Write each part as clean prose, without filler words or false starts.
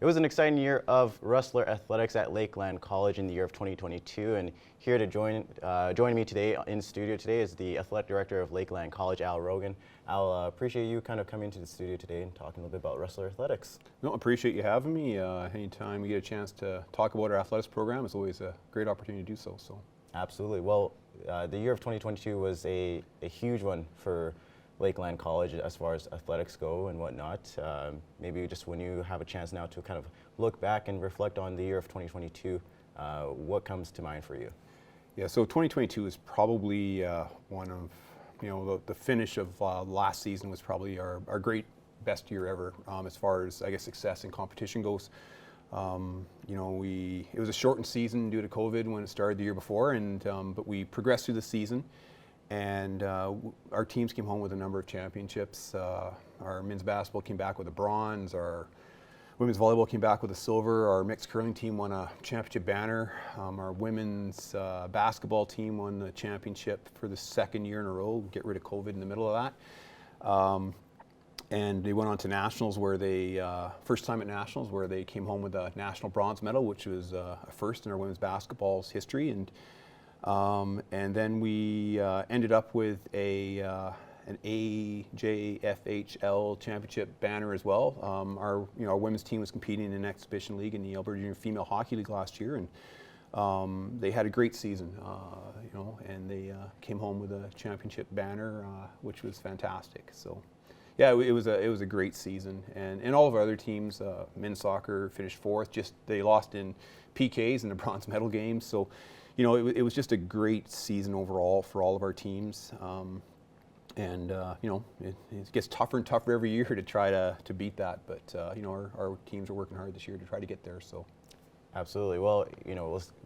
It was an exciting year of Rustler Athletics at Lakeland College in the year of 2022, and here to join me today in studio today is the athletic director of Lakeland College, Al Rogan. Al, appreciate you kind of coming to the studio today and talking a little bit about Rustler Athletics. No, appreciate you having me. Anytime we get a chance to talk about our athletics program, it's always a great opportunity to do so. Absolutely. Well, the year of 2022 was a huge one for Lakeland College as far as athletics go and whatnot. Maybe just when you have a chance now to kind of look back and reflect on the year of 2022, what comes to mind for you? Yeah, so 2022 is probably one of, the finish of last season was probably our best year ever as far as, I guess, success and competition goes. It was a shortened season due to COVID when it started the year before, but we progressed through the season. And our teams came home with a number of championships. Our men's basketball came back with a bronze. Our women's volleyball came back with a silver. Our mixed curling team won a championship banner. Our women's basketball team won the championship for the second year in a row. Get rid of COVID in the middle of that. And they went on to nationals where they, first time at nationals, where they came home with a national bronze medal, which was a first in our women's basketball's history. And then we ended up with an AJFHL championship banner as well. Our women's team was competing in an exhibition league in the Alberta Junior Female Hockey League last year, and they had a great season. And they came home with a championship banner, which was fantastic. So, yeah, it was a great season, and all of our other teams, men's soccer finished fourth. Just they lost in PKs in the bronze medal game. So. It was just a great season overall for all of our teams. It gets tougher and tougher every year to try to beat that. But, our teams are working hard this year to try to get there. So, absolutely. Well,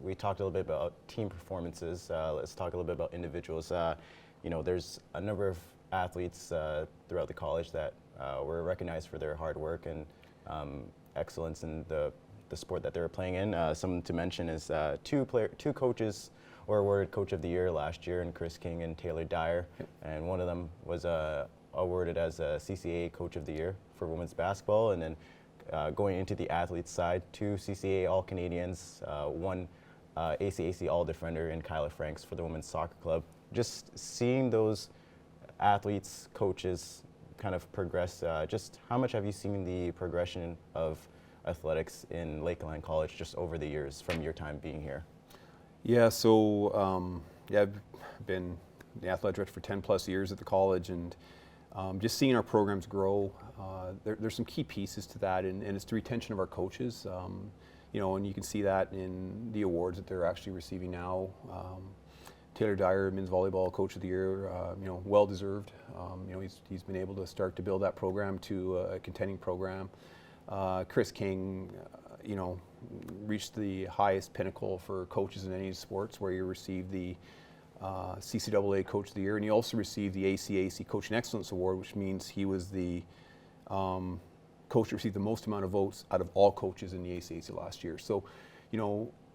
we talked a little bit about team performances. Let's talk a little bit about individuals. There's a number of athletes throughout the college that were recognized for their hard work and excellence in the sport that they were playing in. Some to mention is two coaches were awarded Coach of the Year last year, and Chris King and Taylor Dyer. Yep. And one of them was awarded as a CCA Coach of the Year for women's basketball. And then going into the athletes side, two CCA All-Canadians, one ACAC All-Defender, and Kyla Franks for the women's soccer club. Just seeing those athletes, coaches kind of progress, just how much have you seen the progression of athletics in Lakeland College just over the years from your time being here? Yeah, so I've been the athletic director for 10 plus years at the college, and just seeing our programs grow, there's some key pieces to that, and it's the retention of our coaches, and you can see that in the awards that they're actually receiving now. Taylor Dyer, men's volleyball Coach of the Year, well deserved. He's been able to start to build that program to a contending program. Chris King, reached the highest pinnacle for coaches in any sports, where he received the CCAA Coach of the Year, and he also received the ACAC Coaching Excellence Award, which means he was the coach that received the most amount of votes out of all coaches in the ACAC last year. So,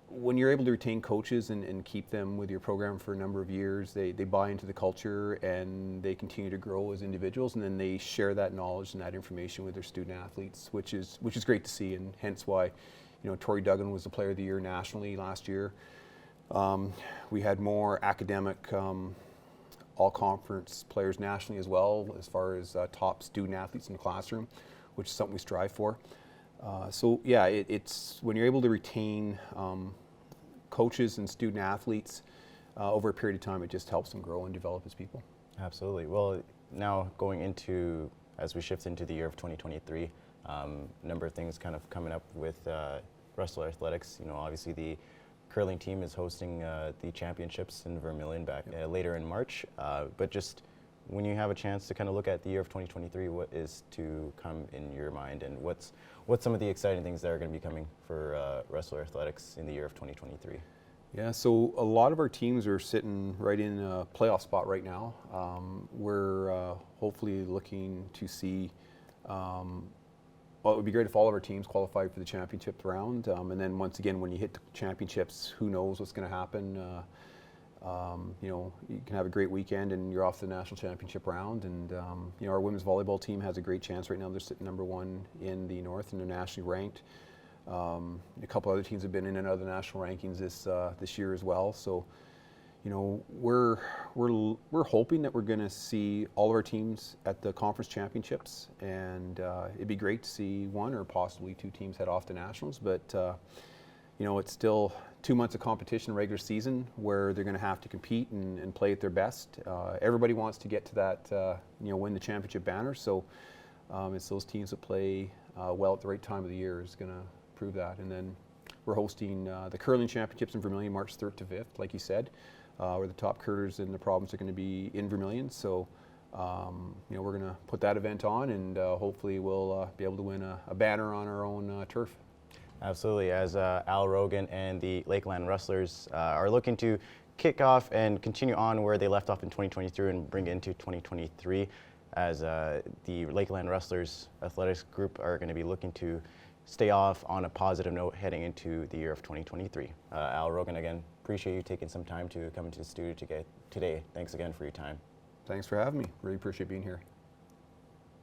when you're able to retain coaches and keep them with your program for a number of years, they buy into the culture and they continue to grow as individuals, and then they share that knowledge and that information with their student athletes, which is great to see, and hence why, Tori Duggan was the Player of the Year nationally last year. We had more academic all-conference players nationally as well, as far as top student athletes in the classroom, which is something we strive for. So yeah, it's when you're able to retain coaches and student athletes over a period of time, it just helps them grow and develop as people. Absolutely. Well, now going into, as we shift into the year of 2023, a number of things kind of coming up with Rustler Athletics. Obviously the curling team is hosting the championships in Vermilion back later in March, but just when you have a chance to kind of look at the year of 2023, what is to come in your mind, and what's some of the exciting things that are going to be coming for Rustler Athletics in the year of 2023? Yeah, so a lot of our teams are sitting right in a playoff spot right now. We're hopefully looking to see, well, it would be great if all of our teams qualified for the championship round, and then once again, when you hit the championships, who knows what's going to happen. You can have a great weekend and you're off to the national championship round. And our women's volleyball team has a great chance right now. They're sitting number one in the North and they're nationally ranked. A couple other teams have been in and out of the national rankings this year as well. So, you know, we're hoping that we're going to see all of our teams at the conference championships, and it'd be great to see one or possibly two teams head off to nationals. But you know, it's still 2 months of competition, regular season, where they're going to have to compete and play at their best. Everybody wants to get to that, you know, win the championship banner. So it's those teams that play well at the right time of the year is going to prove that. And then we're hosting the curling championships in Vermilion, March 3rd to 5th, like you said, where the top curlers in the province are going to be in Vermilion. So you know, we're going to put that event on, and hopefully we'll be able to win a banner on our own turf. Absolutely, as Al Rogan and the Lakeland Rustlers are looking to kick off and continue on where they left off in 2023 and bring it into 2023, as the Lakeland Rustlers Athletics group are going to be looking to stay off on a positive note heading into the year of 2023. Al Rogan, again, appreciate you taking some time to come into the studio today. Thanks again for your time. Thanks for having me. Really appreciate being here.